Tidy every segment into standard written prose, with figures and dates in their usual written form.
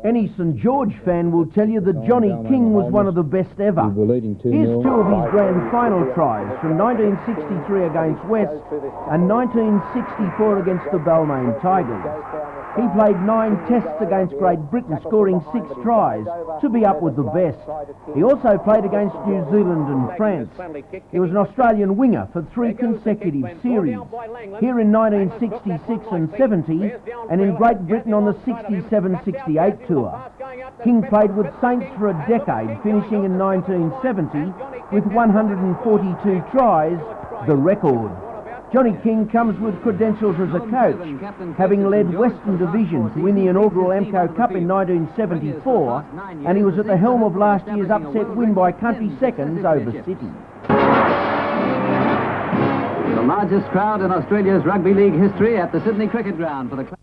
Any St George fan will tell you that Johnny King was one of the best ever. Here's two of his grand final tries from 1963 against West and 1964 against the Balmain Tigers. He played 9 tests against Great Britain, scoring 6 tries to be up with the best. He also played against New Zealand and France. He was an Australian winger for 3 consecutive series, here in 1966 and 70, and in Great Britain on the 67-68 tour. King played with Saints for a decade, finishing in 1970 with 142 tries, the record. Johnny King comes with credentials as a coach, having led Western Division to win the inaugural Amco Cup in 1974, and he was at the helm of last year's upset win by country seconds over City. The largest crowd in Australia's rugby league history at the Sydney Cricket Ground for the club.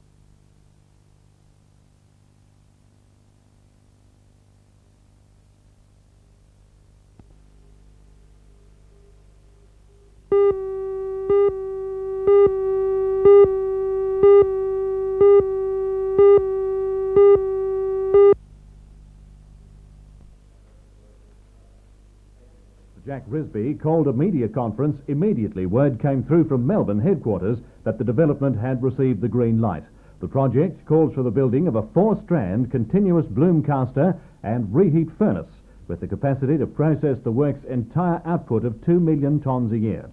Jack Risby called a media conference immediately. Word came through from Melbourne headquarters that the development had received the green light. The project calls for the building of a 4-strand continuous bloom caster and reheat furnace with the capacity to process the work's entire output of 2 million tonnes a year.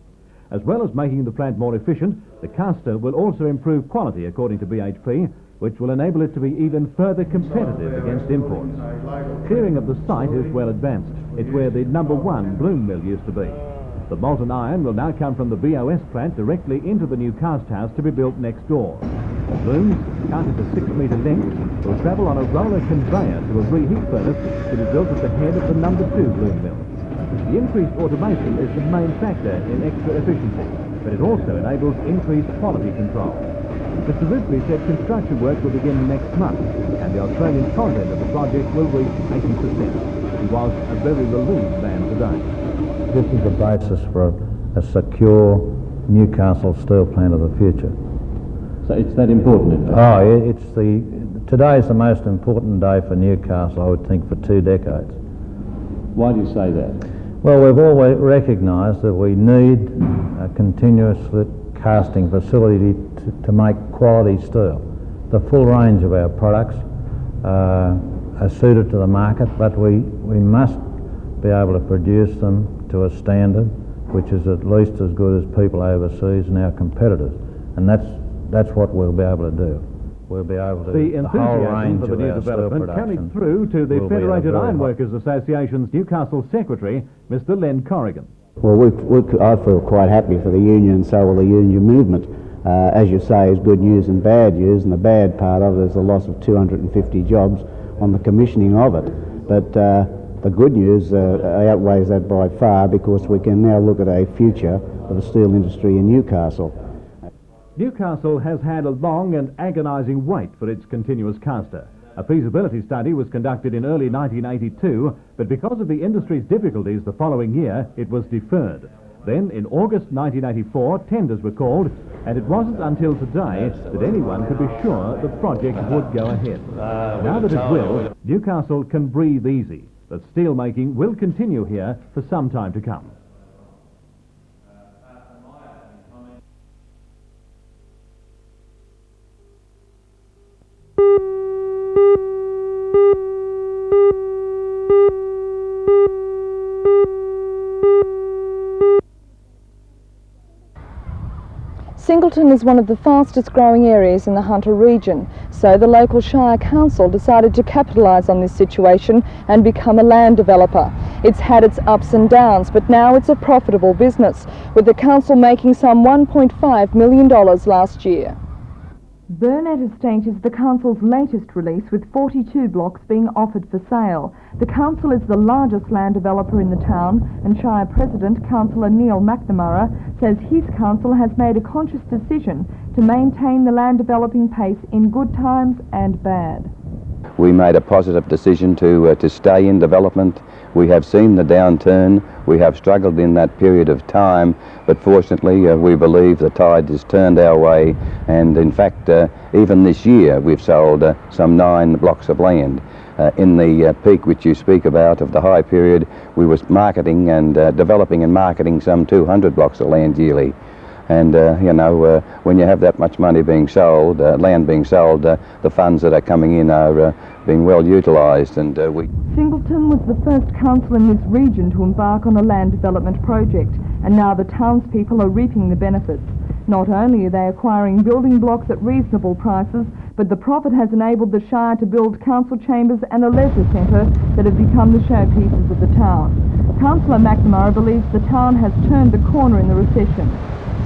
As well as making the plant more efficient, the caster will also improve quality, according to BHP, which will enable it to be even further competitive against imports. Clearing of the site is well advanced. It's where the #1 bloom mill used to be. The molten iron will now come from the BOS plant directly into the new cast house to be built next door. The blooms, counted to 6-metre length, will travel on a roller conveyor to a reheat furnace to be built at the head of the #2 bloom mill. The increased automation is the main factor in extra efficiency, but it also enables increased quality control. Mr. Risby said construction work will begin next month, and the Australian content of the project will reach 80%. He was a very relieved man today. This is the basis for a secure Newcastle steel plant of the future. So it's that important, in fact? Oh, today is the most important day for Newcastle, I would think, for 2 decades. Why do you say that? Well, we've always recognised that we need a continuous casting facility to make quality steel. The full range of our products are suited to the market, but we must be able to produce them to a standard which is at least as good as people overseas and our competitors, and that's what we'll be able to do. We'll be able to. The enthusiasm for the new development coming through to the Federated Ironworkers Association's Newcastle Secretary, Mr. Len Corrigan. Well, I feel quite happy for the union, and so will the union movement. As you say, is good news and bad news, and the bad part of it is the loss of 250 jobs on the commissioning of it. But the good news outweighs that by far, because we can now look at a future of the steel industry in Newcastle. Newcastle has had a long and agonising wait for its continuous caster. A feasibility study was conducted in early 1982, but because of the industry's difficulties the following year, it was deferred. Then, in August 1984, tenders were called, and it wasn't until today that anyone could be sure the project would go ahead. Now that it will, Newcastle can breathe easy, that steel making will continue here for some time to come. Singleton is one of the fastest growing areas in the Hunter region, so the local Shire Council decided to capitalise on this situation and become a land developer. It's had its ups and downs, but now it's a profitable business, with the council making some $1.5 million last year. Burnett Estate is the council's latest release, with 42 blocks being offered for sale. The council is the largest land developer in the town, and Shire President, Councillor Neil McNamara, says his council has made a conscious decision to maintain the land developing pace in good times and bad. We made a positive decision to stay in development. We have seen the downturn. We have struggled in that period of time, but fortunately we believe the tide has turned our way, and in fact even this year we've sold some 9 blocks of land. In the peak which you speak about of the high period, we was marketing and developing and marketing some 200 blocks of land yearly. And you know, when you have that much money being sold, land being sold, the funds that are coming in are being well utilised. And Singleton was the first council in this region to embark on a land development project, and now the townspeople are reaping the benefits. Not only are they acquiring building blocks at reasonable prices, but the profit has enabled the Shire to build council chambers and a leisure centre that have become the showpieces of the town. Councillor McNamara believes the town has turned the corner in the recession.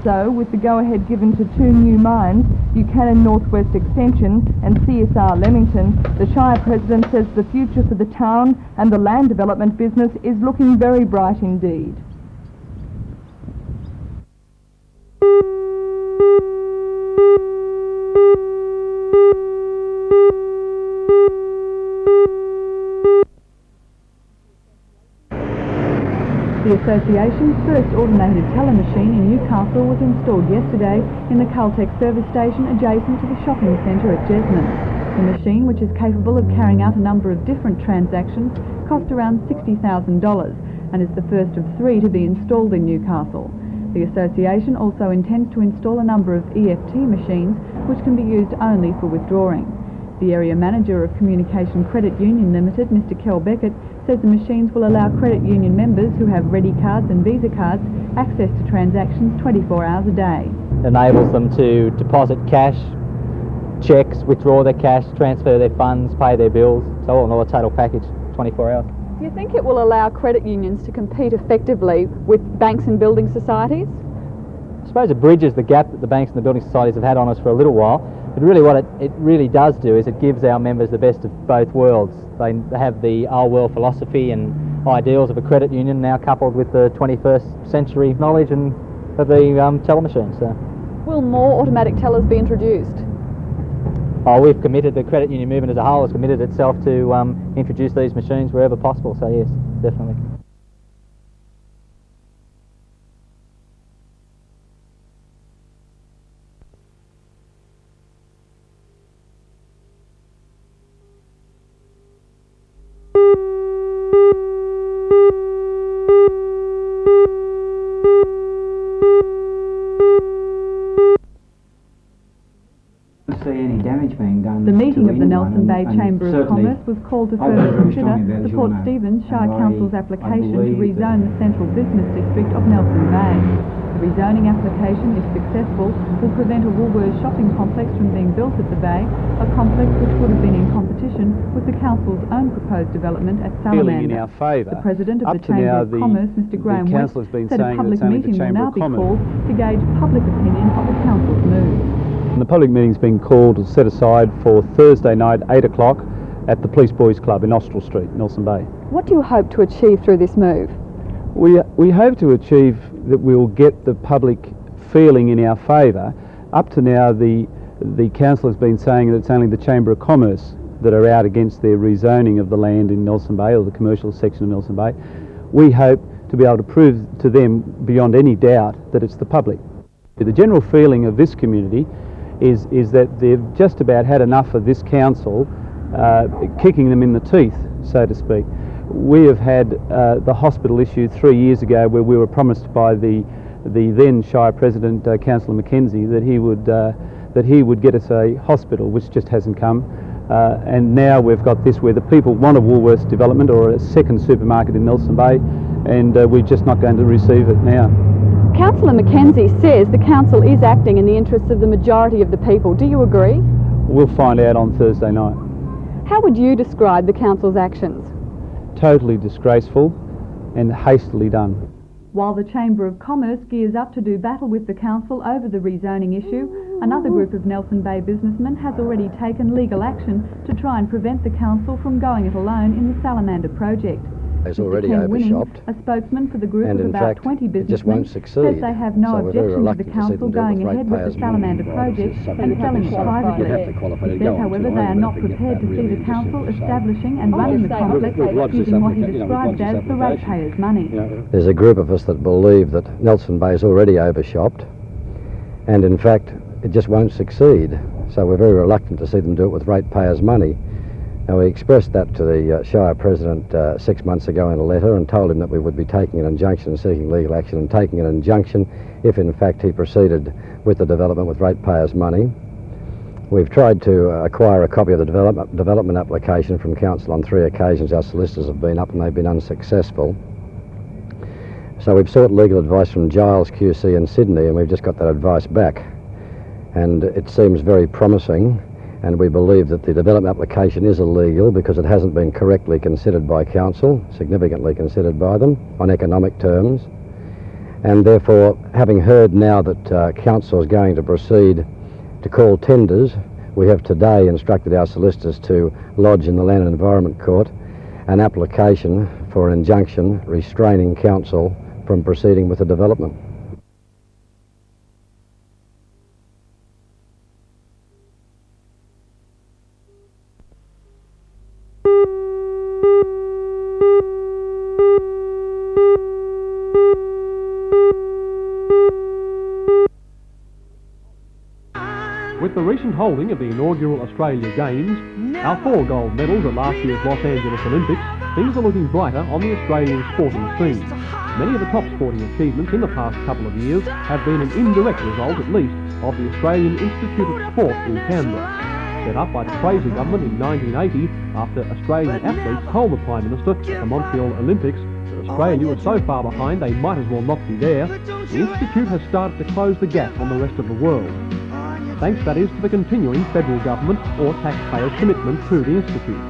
So, with the go-ahead given to 2 new mines, Buchanan Northwest Extension and CSR Leamington, the Shire President says the future for the town and the land development business is looking very bright indeed. The Association's first automated teller machine in Newcastle was installed yesterday in the Caltex service station adjacent to the shopping centre at Jesmond. The machine, which is capable of carrying out a number of different transactions, cost around $60,000 and is the first of 3 to be installed in Newcastle. The Association also intends to install a number of EFT machines which can be used only for withdrawing. The area manager of Communication Credit Union Limited, Mr Kel Beckett, says the machines will allow credit union members who have Ready cards and Visa cards access to transactions 24 hours a day. It enables them to deposit cash, cheques, withdraw their cash, transfer their funds, pay their bills, so all in all a total package, 24 hours. Do you think it will allow credit unions to compete effectively with banks and building societies? I suppose it bridges the gap that the banks and the building societies have had on us for a little while, but really what it really does do is it gives our members the best of both worlds. They have the old world philosophy and ideals of a credit union now coupled with the 21st century knowledge and of the teller machines. So. Will more automatic tellers be introduced? Oh, we've committed, the credit union movement as a whole has committed itself to introduce these machines wherever possible, so yes, definitely. The meeting of the Nelson Bay Chamber of Commerce was called to further consider the Port Stephens Shire Council's application to rezone the central business district of Nelson Bay. The rezoning application, if successful, will prevent a Woolworths shopping complex from being built at the Bay, a complex which would have been in competition with the council's own proposed development at Salamander. In our favour. The President of the Chamber of Commerce, Mr Graham West, said a public meeting will now be called to gauge public opinion of the council's move. And the public meeting's been called, set aside for Thursday night, 8 o'clock, at the Police Boys Club in Austral Street, Nelson Bay. What do you hope to achieve through this move? We hope to achieve that we'll get the public feeling in our favour. Up to now, the council has been saying that it's only the Chamber of Commerce that are out against their rezoning of the land in Nelson Bay, or the commercial section of Nelson Bay. We hope to be able to prove to them beyond any doubt that it's the public. The general feeling of this community is that they've just about had enough of this council kicking them in the teeth, so to speak. We have had the hospital issue 3 years ago, where we were promised by the then Shire President, Councillor McKenzie, that he would get us a hospital, which just hasn't come. And now we've got this, where the people want a Woolworths development or a second supermarket in Nelson Bay, and we're just not going to receive it now. Councillor McKenzie says the council is acting in the interests of the majority of the people. Do you agree? We'll find out on Thursday night. How would you describe the council's actions? Totally disgraceful and hastily done. While the Chamber of Commerce gears up to do battle with the council over the rezoning issue, another group of Nelson Bay businessmen has already taken legal action to try and prevent the council from going it alone in the Salamander project. It's already overshopped, a spokesman for the group and of in about fact, 20 it businessmen, just won't succeed. says they have no So we're very objection to the reluctant to see council them do it going with ahead with the Salamander project and selling it privately. He says, however, they are not prepared to see the council establishing and running the complex using what he described as the ratepayers' money. There's a group of us that believe that Nelson Bay is already overshopped, and in fact, it just won't succeed. So we're very reluctant to see them do it with ratepayers' money. Now, we expressed that to the Shire President 6 months ago in a letter and told him that we would be taking an injunction and seeking legal action and taking an injunction if in fact he proceeded with the development with ratepayers' money. We've tried to acquire a copy of the development application from Council on 3 occasions. Our solicitors have been up and they've been unsuccessful. So we've sought legal advice from Giles QC in Sydney, and we've just got that advice back. And it seems very promising, and we believe that the development application is illegal because it hasn't been correctly considered by Council, significantly considered by them, on economic terms. And therefore, having heard now that Council is going to proceed to call tenders, we have today instructed our solicitors to lodge in the Land and Environment Court an application for an injunction restraining Council from proceeding with the development. With the recent holding of the inaugural Australia Games, our 4 gold medals at last year's Los Angeles Olympics, things are looking brighter on the Australian sporting scene. Many of the top sporting achievements in the past couple of years have been an indirect result, at least, of the Australian Institute of Sport in Canberra. Set up by the Fraser government in 1980 after Australian athletes told the Prime Minister at the Montreal Olympics that Australia was so far behind they might as well not be there, the Institute has started to close the gap on the rest of the world. Thanks, that is, to the continuing federal government or taxpayers' commitment to the Institute.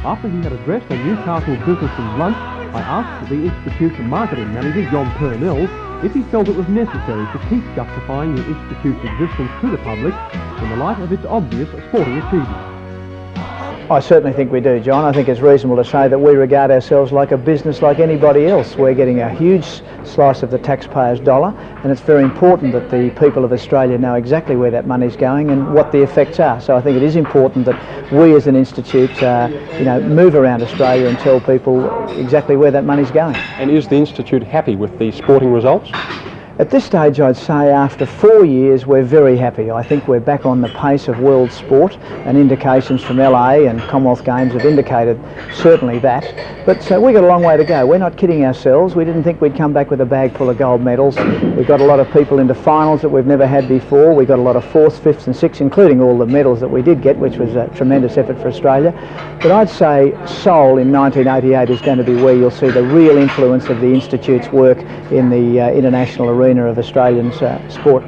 After he had addressed a Newcastle businessman's lunch, I asked the Institute's marketing manager, John Purnell, if he felt it was necessary to keep justifying the Institute's existence to the public in the light of its obvious sporting achievements. I certainly think we do, John. I think it's reasonable to say that we regard ourselves like a business like anybody else. We're getting a huge slice of the taxpayers' dollar, and it's very important that the people of Australia know exactly where that money's going and what the effects are. So I think it is important that we as an institute move around Australia and tell people exactly where that money's going. And is the Institute happy with the sporting results? At this stage, I'd say after 4 years, we're very happy. I think we're back on the pace of world sport, and indications from LA and Commonwealth Games have indicated certainly that. But we've got a long way to go. We're not kidding ourselves. We didn't think we'd come back with a bag full of gold medals. We've got a lot of people into finals that we've never had before. We've got a lot of 4th, 5th and 6th, including all the medals that we did get, which was a tremendous effort for Australia. But I'd say Seoul in 1988 is going to be where you'll see the real influence of the Institute's work in the international arena of Australian sport.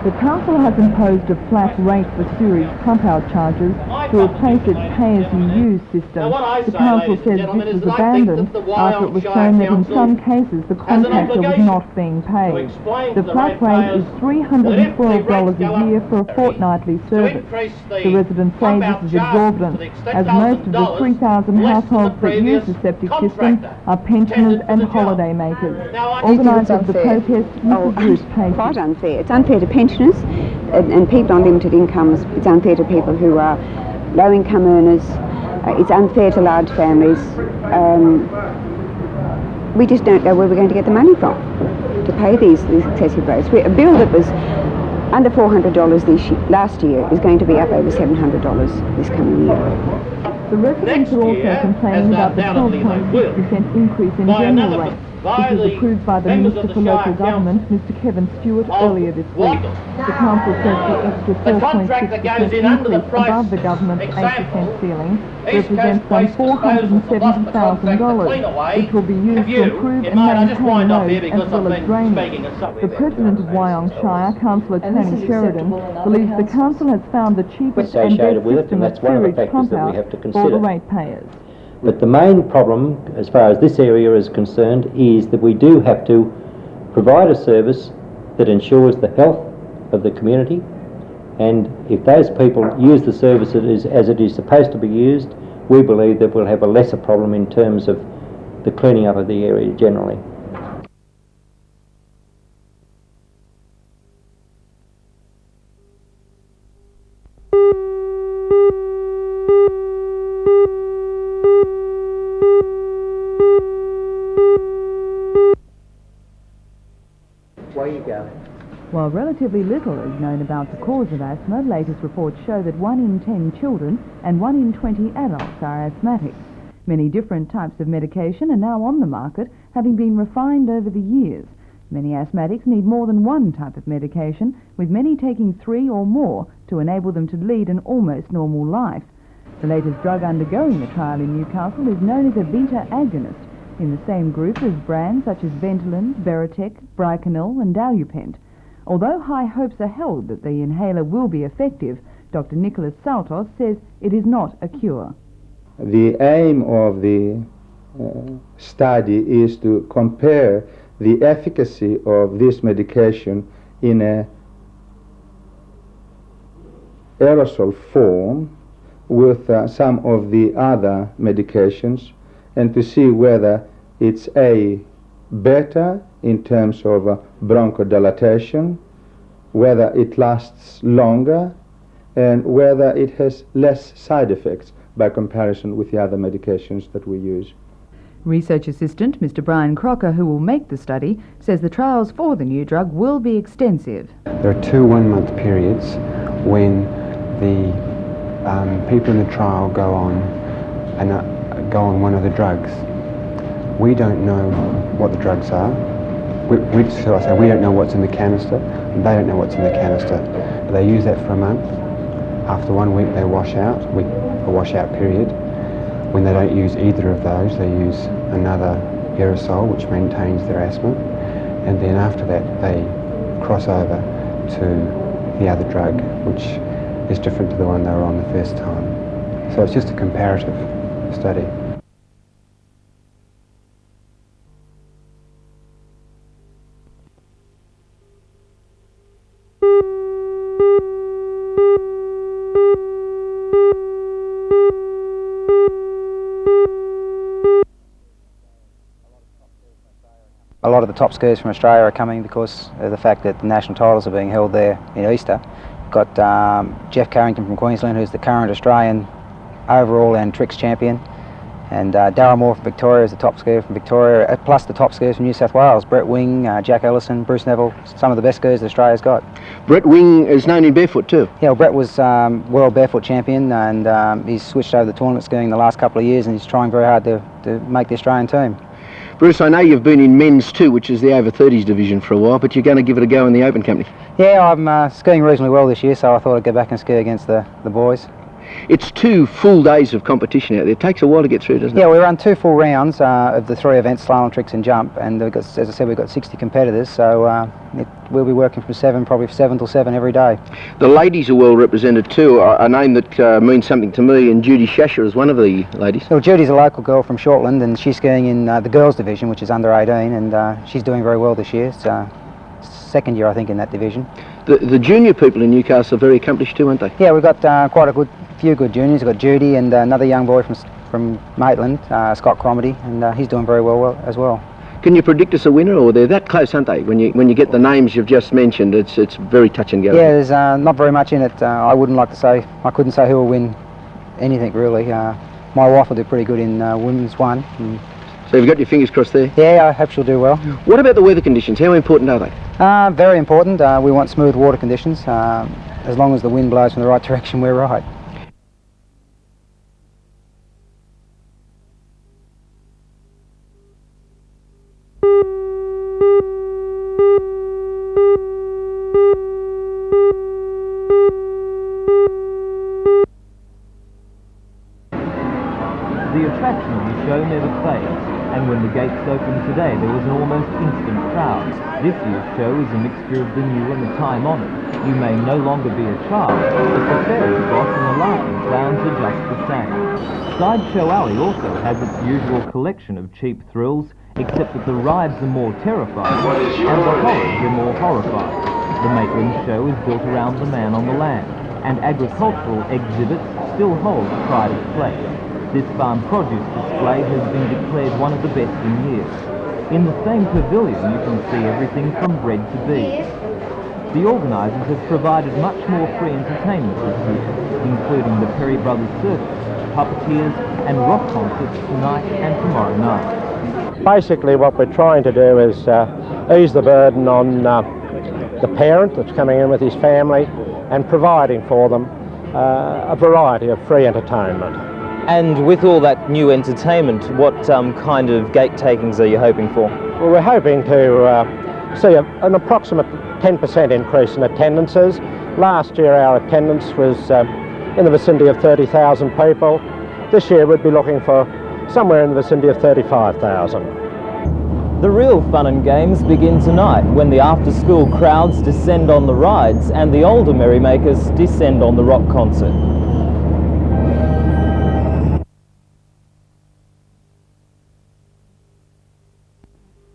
The council has imposed a flat rate for sewage pump-out charges to replace its pay-as-you-use system. The council says this was abandoned after it was shown that in some cases the contractor was not being paid. The flat rate is $312 a year for a fortnightly service. The residents say this is exorbitant, as most of the 3,000 households that use the septic system are pensioners and holiday makers. Organiser of the protest, Mrs. Ruth Pacey. Quite unfair. It's unfair to pensioners and people on limited incomes. It's unfair to people who are low-income earners. It's unfair to large families. We just don't know where we're going to get the money from to pay these excessive rates. A bill that was under $400 last year is going to be up over $700 this coming year. The residents are also complaining about the 12.6% increase in general rates. This was approved by the Minister for Local Government, Mr Kevin Stewart, earlier this week. The council says the extra 4.6% increase above the government's 8% ceiling represents some $470,000, which will be used to improve and maintain roads as well as drainage. The President of Wyong Shire, Councillor Tony Sheridan, believes the council has found the cheapest and best system of sewage pump-out for the ratepayers. But the main problem, as far as this area is concerned, is that we do have to provide a service that ensures the health of the community, and if those people use the service as it is supposed to be used, we believe that we'll have a lesser problem in terms of the cleaning up of the area generally. Where you go? While relatively little is known about the cause of asthma, latest reports show that 1 in 10 children and 1 in 20 adults are asthmatic. Many different types of medication are now on the market, having been refined over the years. Many asthmatics need more than one type of medication, with many taking 3 or more to enable them to lead an almost normal life. The latest drug undergoing the trial in Newcastle is known as a beta agonist, in the same group as brands such as Ventolin, Veritec, Bricanil and Dalupent. Although high hopes are held that the inhaler will be effective, Dr. Nicholas Saltos says it is not a cure. The aim of the study is to compare the efficacy of this medication in an aerosol form with some of the other medications, and to see whether it's better in terms of bronchodilation, whether it lasts longer, and whether it has less side effects by comparison with the other medications that we use. Research assistant Mr. Brian Crocker, who will make the study, says the trials for the new drug will be extensive. There are 2 one-month periods when the people in the trial go on one of the drugs. We don't know what the drugs are. We don't know what's in the canister, and they don't know what's in the canister. They use that for a month. After 1 week they wash out, a washout period. When they don't use either of those, they use another aerosol which maintains their asthma, and then after that they cross over to the other drug, which is different to the one they were on the first time. So it's just a comparative study. A lot of the top skiers from Australia are coming because of the fact that the national titles are being held there in Easter. Got Jeff Carrington from Queensland, who's the current Australian overall and tricks champion, and Darryl Moore from Victoria is the top skier from Victoria, plus the top skiers from New South Wales, Brett Wing, Jack Ellison, Bruce Neville, some of the best skiers that Australia's got. Brett Wing is known in barefoot too. Yeah, well, Brett was world barefoot champion, and he's switched over the tournament skiing the last couple of years, and he's trying very hard to make the Australian team. Bruce, I know you've been in men's too, which is the over 30s division for a while, but you're going to give it a go in the Open Company. Yeah, I'm skiing reasonably well this year, so I thought I'd go back and ski against the boys. It's 2 full days of competition out there. It takes a while to get through, doesn't it? Yeah, we run 2 full rounds of the 3 events, slalom, tricks and jump, and we've got, as I said, we've got 60 competitors, so we'll be working from probably 7 till 7 every day. The ladies are well represented too, a name that means something to me, and Judy Shasher is one of the ladies. Well, Judy's a local girl from Shortland, and she's skiing in the girls division, which is under 18, and she's doing very well this year. It's second year, I think, in that division. The junior people in Newcastle are very accomplished too, aren't they? Yeah, we've got quite a few good juniors. We've got Judy and another young boy from Maitland, Scott Cromedy, and he's doing very well as well. Can you predict us a winner, or they're that close, aren't they? When you get the names you've just mentioned, it's very touch and go. Yeah, there's not very much in it. I couldn't say who will win anything really. My wife will do pretty good in women's one. So you've got your fingers crossed there? Yeah, I hope she'll do well. What about the weather conditions? How important are they? Very important. We want smooth water conditions. As long as the wind blows from the right direction, we're right. The attraction of the show never fades, and when the gates opened today, there was an almost instant crowd. This year's show is a mixture of the new and the time-honoured. You may no longer be a child, but the fairy boss and the laughing clowns are just the same. Sideshow Alley also has its usual collection of cheap thrills, except that the rides are more terrifying and the horrors are more horrifying. The Maitland show is built around the man on the land, and agricultural exhibits still hold pride of place. This farm produce display has been declared one of the best in years. In the same pavilion you can see everything from bread to beef. The organisers have provided much more free entertainment this year, including the Perry Brothers Circus, puppeteers and rock concerts tonight and tomorrow night. Basically what we're trying to do is ease the burden on the parent that's coming in with his family and providing for them a variety of free entertainment. And with all that new entertainment, what kind of gate takings are you hoping for? Well, we're hoping to see an approximate 10% increase in attendances. Last year our attendance was in the vicinity of 30,000 people. This year we'd be looking for somewhere in the vicinity of 35,000. The real fun and games begin tonight when the after-school crowds descend on the rides and the older merrymakers descend on the rock concert.